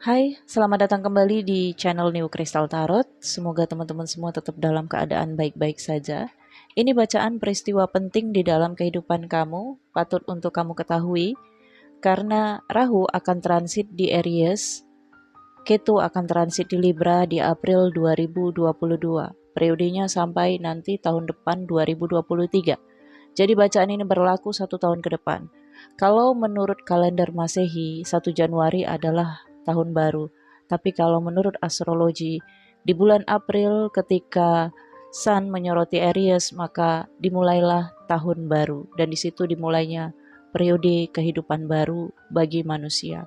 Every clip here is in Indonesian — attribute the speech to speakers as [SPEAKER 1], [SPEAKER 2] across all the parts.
[SPEAKER 1] Hai, selamat datang kembali di channel New Crystal Tarot. Semoga teman-teman semua tetap dalam keadaan baik-baik saja. Ini bacaan peristiwa penting di dalam kehidupan kamu, patut untuk kamu ketahui, karena Rahu akan transit di Aries, Ketu akan transit di Libra di April 2022. Periodenya sampai nanti tahun depan 2023. Jadi bacaan ini berlaku 1 tahun ke depan. Kalau menurut kalender Masehi, 1 Januari adalah tahun baru. Tapi kalau menurut astrologi, di bulan April ketika Sun menyoroti Aries, maka dimulailah tahun baru. Dan di situ dimulainya periode kehidupan baru bagi manusia.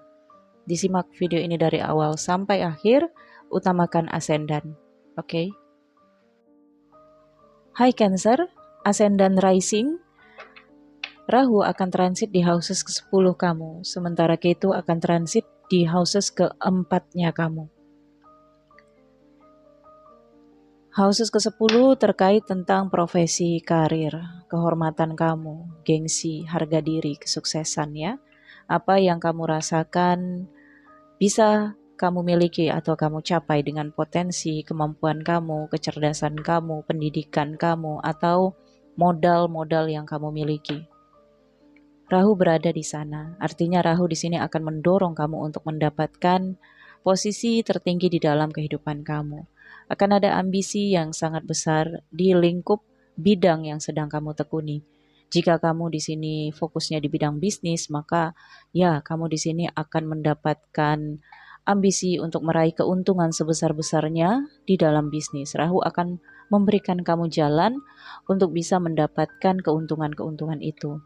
[SPEAKER 1] Disimak video ini dari awal sampai akhir, utamakan ascendant. Oke? Hai Cancer, ascendant rising, Rahu akan transit di houses ke-10 kamu, sementara Ketu akan transit di houses ke-4-nya kamu. Houses ke-10 terkait tentang profesi, karir, kehormatan kamu, gengsi, harga diri, kesuksesan ya. Apa yang kamu rasakan bisa kamu miliki atau kamu capai dengan potensi, kemampuan kamu, kecerdasan kamu, pendidikan kamu, atau modal-modal yang kamu miliki. Rahu berada di sana, artinya Rahu di sini akan mendorong kamu untuk mendapatkan posisi tertinggi di dalam kehidupan kamu. Akan ada ambisi yang sangat besar di lingkup bidang yang sedang kamu tekuni. Jika kamu di sini fokusnya di bidang bisnis, maka ya kamu di sini akan mendapatkan ambisi untuk meraih keuntungan sebesar-besarnya di dalam bisnis. Rahu akan memberikan kamu jalan untuk bisa mendapatkan keuntungan-keuntungan itu.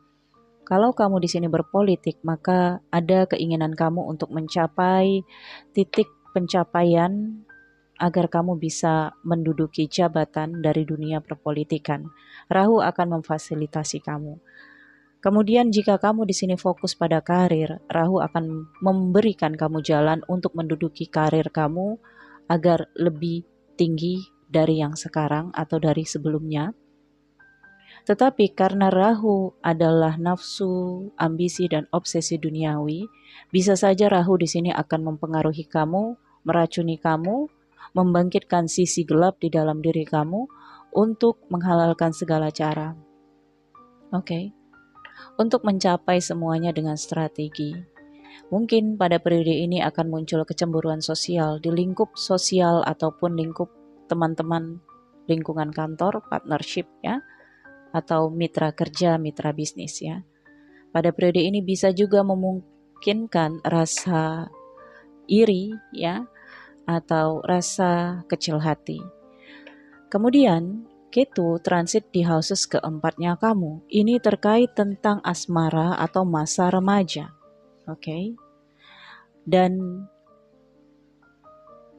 [SPEAKER 1] Kalau kamu di sini berpolitik, maka ada keinginan kamu untuk mencapai titik pencapaian agar kamu bisa menduduki jabatan dari dunia perpolitikan. Rahu akan memfasilitasi kamu. Kemudian jika kamu di sini fokus pada karir, Rahu akan memberikan kamu jalan untuk menduduki karir kamu agar lebih tinggi dari yang sekarang atau dari sebelumnya. Tetapi karena Rahu adalah nafsu, ambisi, dan obsesi duniawi, bisa saja Rahu di sini akan mempengaruhi kamu, meracuni kamu, membangkitkan sisi gelap di dalam diri kamu untuk menghalalkan segala cara. Oke. Untuk mencapai semuanya dengan strategi. Mungkin pada periode ini akan muncul kecemburuan sosial di lingkup sosial ataupun lingkup teman-teman, lingkungan kantor, partnership ya, atau mitra kerja, mitra bisnis ya. Pada periode ini bisa juga memungkinkan rasa iri ya, atau rasa kecil hati. Kemudian Ketu transit di houses ke-4-nya kamu. Ini terkait tentang asmara atau masa remaja. Oke. Dan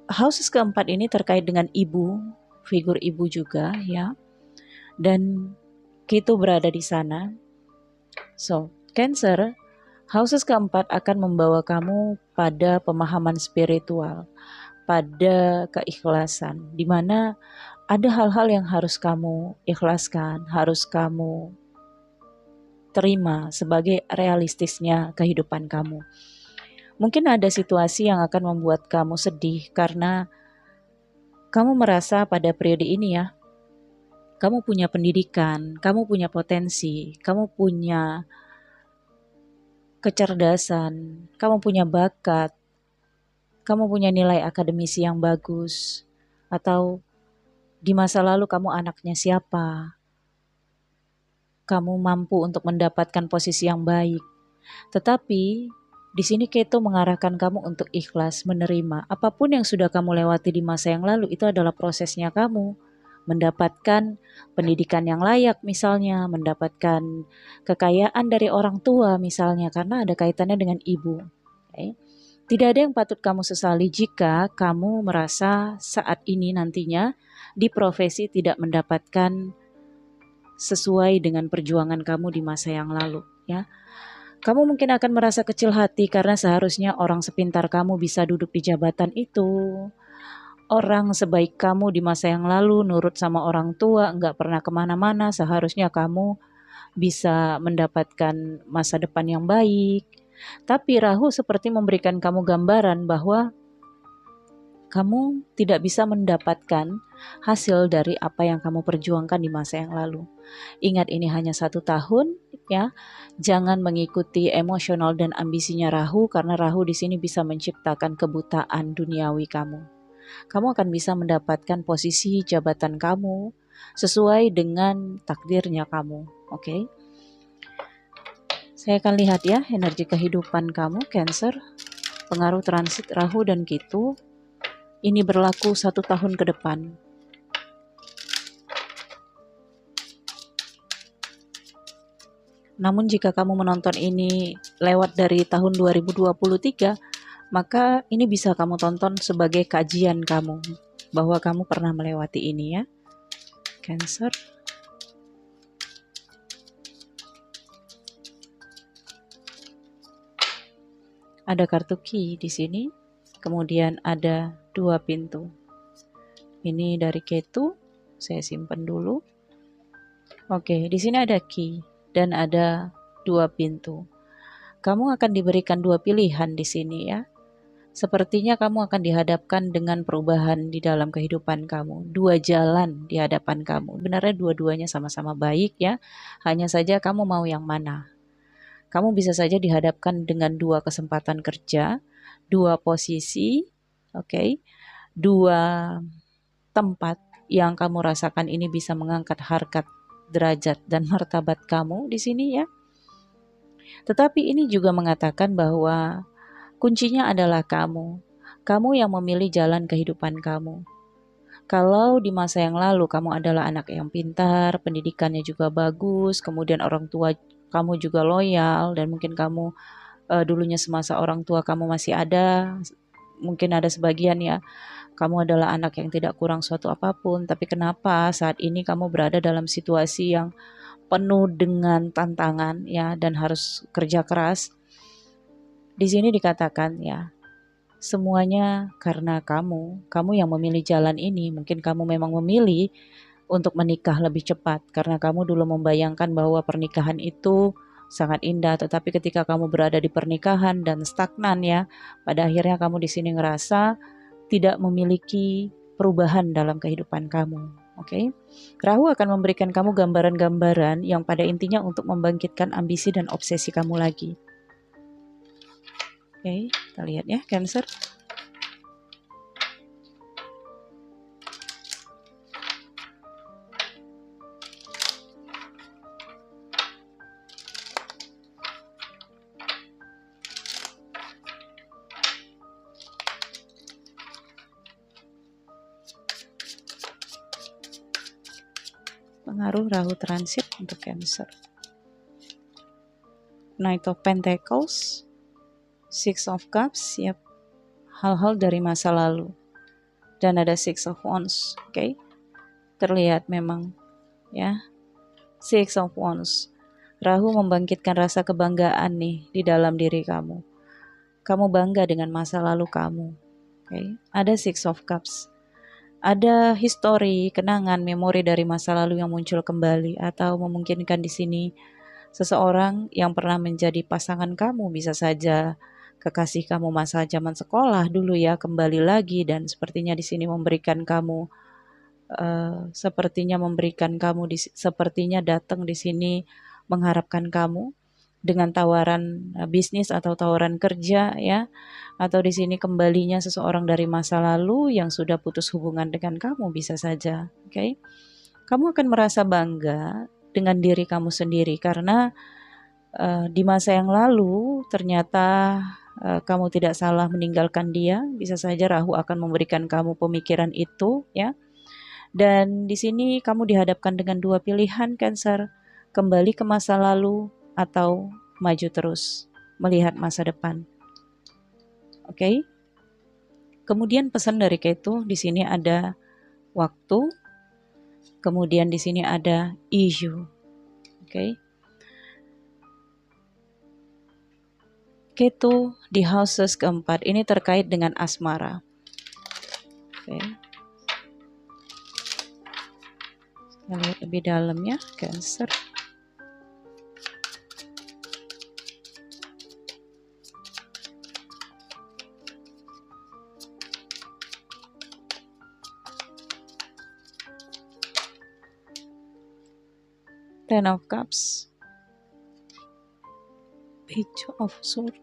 [SPEAKER 1] houses ke-4 ini terkait dengan ibu, figur ibu juga ya. Dan Ketu berada di sana. So, Cancer, houses ke-4 akan membawa kamu pada pemahaman spiritual, pada keikhlasan, di mana ada hal-hal yang harus kamu ikhlaskan, harus kamu terima sebagai realistisnya kehidupan kamu. Mungkin ada situasi yang akan membuat kamu sedih karena kamu merasa pada periode ini ya, kamu punya pendidikan, kamu punya potensi, kamu punya kecerdasan, kamu punya bakat, kamu punya nilai akademisi yang bagus, atau di masa lalu kamu anaknya siapa, kamu mampu untuk mendapatkan posisi yang baik. Tetapi di sini Ketu mengarahkan kamu untuk ikhlas menerima apapun yang sudah kamu lewati di masa yang lalu, itu adalah prosesnya kamu. mendapatkan pendidikan yang layak misalnya, mendapatkan kekayaan dari orang tua misalnya, karena ada kaitannya dengan ibu. Okay. Tidak ada yang patut kamu sesali jika kamu merasa saat ini nantinya di profesi tidak mendapatkan sesuai dengan perjuangan kamu di masa yang lalu, ya. Kamu mungkin akan merasa kecil hati karena seharusnya orang sepintar kamu bisa duduk di jabatan itu. Orang sebaik kamu di masa yang lalu nurut sama orang tua, nggak pernah kemana-mana, seharusnya kamu bisa mendapatkan masa depan yang baik. Tapi Rahu seperti memberikan kamu gambaran bahwa kamu tidak bisa mendapatkan hasil dari apa yang kamu perjuangkan di masa yang lalu. Ingat, ini hanya 1 tahun, ya. Jangan mengikuti emosional dan ambisinya Rahu, karena Rahu di sini bisa menciptakan kebutaan duniawi kamu. Kamu akan bisa mendapatkan posisi jabatan kamu sesuai dengan takdirnya kamu. Oke? Saya akan lihat ya energi kehidupan kamu, Cancer. Pengaruh transit Rahu dan Ketu ini berlaku 1 tahun ke depan. Namun jika kamu menonton ini lewat dari tahun 2023, maka ini bisa kamu tonton sebagai kajian kamu, bahwa kamu pernah melewati ini ya, Cancer. Ada kartu key di sini, kemudian ada 2 pintu. Ini dari Ketu, saya simpan dulu. Oke, di sini ada key dan ada 2 pintu. Kamu akan diberikan 2 pilihan di sini ya. Sepertinya kamu akan dihadapkan dengan perubahan di dalam kehidupan kamu. 2 jalan di hadapan kamu. Benarnya dua-duanya sama-sama baik ya. Hanya saja kamu mau yang mana. Kamu bisa saja dihadapkan dengan 2 kesempatan kerja, 2 posisi, oke, 2 tempat yang kamu rasakan ini bisa mengangkat harkat, derajat, dan martabat kamu di sini ya. Tetapi ini juga mengatakan bahwa kuncinya adalah kamu. Kamu yang memilih jalan kehidupan kamu. Kalau di masa yang lalu kamu adalah anak yang pintar, pendidikannya juga bagus, kemudian orang tua kamu juga loyal, dan mungkin kamu dulunya semasa orang tua kamu masih ada, mungkin ada sebagian ya, kamu adalah anak yang tidak kurang suatu apapun, tapi kenapa saat ini kamu berada dalam situasi yang penuh dengan tantangan ya, dan harus kerja keras. Di sini dikatakan ya, semuanya karena kamu yang memilih jalan ini. Mungkin kamu memang memilih untuk menikah lebih cepat karena kamu dulu membayangkan bahwa pernikahan itu sangat indah, tetapi ketika kamu berada di pernikahan dan stagnan ya, pada akhirnya kamu di sini ngerasa tidak memiliki perubahan dalam kehidupan kamu. Oke, Rahu akan memberikan kamu gambaran-gambaran yang pada intinya untuk membangkitkan ambisi dan obsesi kamu lagi. Oke, kita lihat ya, Cancer. Pengaruh Rahu transit untuk Cancer. Knight of Pentacles, Six of Cups, yep, hal-hal dari masa lalu. Dan ada Six of Wands, oke. Terlihat memang ya, Six of Wands. Rahu membangkitkan rasa kebanggaan nih di dalam diri kamu. Kamu bangga dengan masa lalu kamu. Oke. Ada Six of Cups. Ada histori, kenangan, memori dari masa lalu yang muncul kembali, atau memungkinkan di sini seseorang yang pernah menjadi pasangan kamu, bisa saja kekasih kamu masa zaman sekolah dulu ya, kembali lagi, dan sepertinya di sini memberikan kamu sepertinya datang di sini mengharapkan kamu dengan tawaran bisnis atau tawaran kerja ya, atau di sini kembalinya seseorang dari masa lalu yang sudah putus hubungan dengan kamu, bisa saja. Oke. Kamu akan merasa bangga dengan diri kamu sendiri karena di masa yang lalu ternyata kamu tidak salah meninggalkan dia. Bisa saja Rahu akan memberikan kamu pemikiran itu ya. Dan di sini kamu dihadapkan dengan dua pilihan Cancer, kembali ke masa lalu atau maju terus, melihat masa depan. Oke. Kemudian pesan dari Ketu di sini ada waktu, kemudian di sini ada issue. Oke. Ketu di houses keempat ini terkait dengan asmara. Oke. Kita lihat lebih dalam ya, Cancer. Ten of Cups, Page of Swords,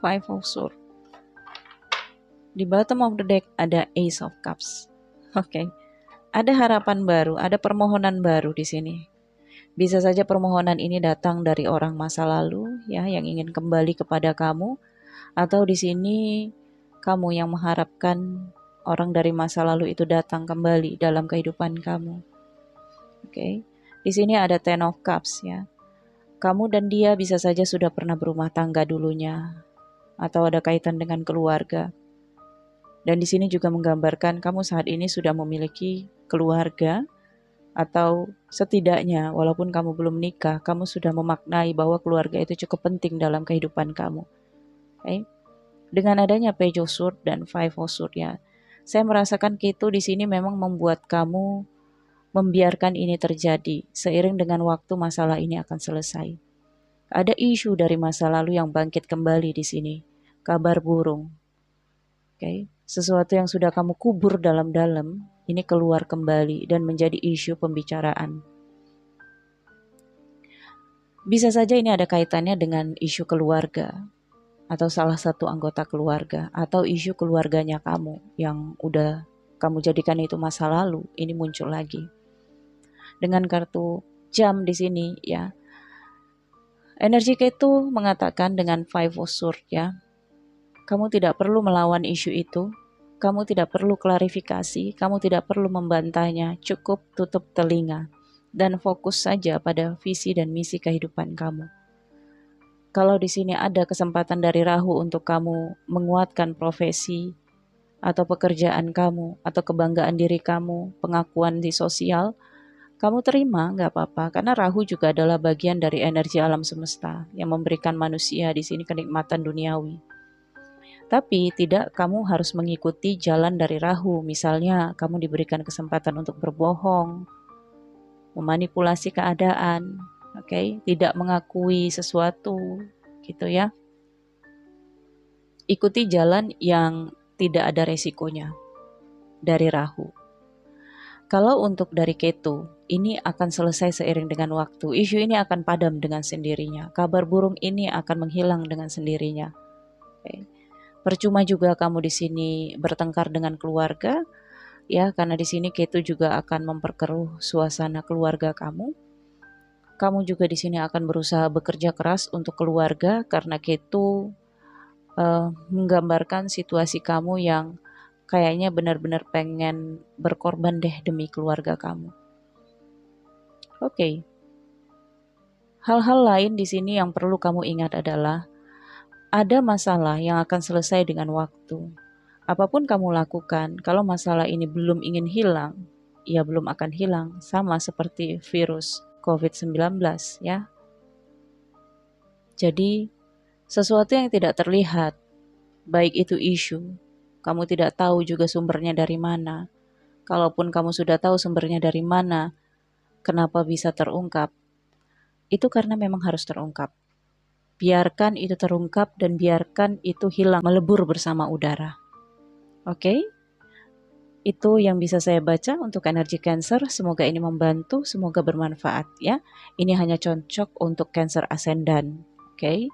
[SPEAKER 1] Five of Swords. Di bottom of the deck ada Ace of Cups. Oke. Ada harapan baru, ada permohonan baru di sini. Bisa saja permohonan ini datang dari orang masa lalu ya yang ingin kembali kepada kamu, atau di sini kamu yang mengharapkan orang dari masa lalu itu datang kembali dalam kehidupan kamu. Oke. Di sini ada Ten of Cups ya. Kamu dan dia bisa saja sudah pernah berumah tangga dulunya, atau ada kaitan dengan keluarga. Dan di sini juga menggambarkan kamu saat ini sudah memiliki keluarga, atau setidaknya walaupun kamu belum menikah, kamu sudah memaknai bahwa keluarga itu cukup penting dalam kehidupan kamu. Okay? Dengan adanya Page of Swords dan Five of Swords ya, saya merasakan Ketu di sini memang membuat kamu membiarkan ini terjadi. Seiring dengan waktu masalah ini akan selesai. Ada isu dari masa lalu yang bangkit kembali di sini. Kabar burung. Okay? Sesuatu yang sudah kamu kubur dalam-dalam, ini keluar kembali dan menjadi isu pembicaraan. Bisa saja ini ada kaitannya dengan isu keluarga, atau salah satu anggota keluarga, atau isu keluarganya kamu yang udah kamu jadikan itu masa lalu, ini muncul lagi. Dengan kartu jam di sini ya, energi Ketu mengatakan dengan Five of Swords ya, kamu tidak perlu melawan isu itu, kamu tidak perlu klarifikasi, kamu tidak perlu membantahnya, cukup tutup telinga dan fokus saja pada visi dan misi kehidupan kamu. Kalau di sini ada kesempatan dari Rahu untuk kamu menguatkan profesi atau pekerjaan kamu atau kebanggaan diri kamu, pengakuan di sosial, kamu terima nggak apa-apa, karena Rahu juga adalah bagian dari energi alam semesta yang memberikan manusia di sini kenikmatan duniawi. Tapi tidak kamu harus mengikuti jalan dari Rahu. Misalnya kamu diberikan kesempatan untuk berbohong, memanipulasi keadaan, oke? Tidak mengakui sesuatu, gitu ya. Ikuti jalan yang tidak ada resikonya dari Rahu. Kalau untuk dari Ketu, ini akan selesai seiring dengan waktu. Isu ini akan padam dengan sendirinya. Kabar burung ini akan menghilang dengan sendirinya. Oke. Percuma juga kamu di sini bertengkar dengan keluarga, ya, karena di sini Ketu juga akan memperkeruh suasana keluarga kamu. Kamu juga di sini akan berusaha bekerja keras untuk keluarga, karena Ketu menggambarkan situasi kamu yang kayaknya benar-benar pengen berkorban deh demi keluarga kamu. Oke. Hal-hal lain di sini yang perlu kamu ingat adalah ada masalah yang akan selesai dengan waktu. Apapun kamu lakukan, kalau masalah ini belum ingin hilang, ia belum akan hilang, sama seperti virus COVID-19 ya. Jadi, sesuatu yang tidak terlihat, baik itu isu, kamu tidak tahu juga sumbernya dari mana. Kalaupun kamu sudah tahu sumbernya dari mana, kenapa bisa terungkap? Itu karena memang harus terungkap. Biarkan itu terungkap dan biarkan itu hilang, melebur bersama udara. Oke? Itu yang bisa saya baca untuk energi Cancer. Semoga ini membantu, semoga bermanfaat ya. Ini hanya cocok untuk Cancer ascendant. Oke?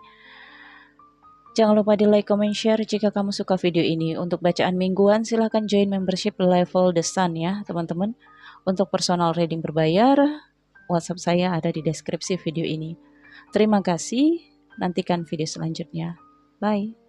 [SPEAKER 1] Jangan lupa di like, comment, share jika kamu suka video ini. Untuk bacaan mingguan silahkan join membership level The Sun ya teman-teman. Untuk personal reading berbayar, WhatsApp saya ada di deskripsi video ini. Terima kasih. Nantikan video selanjutnya. Bye.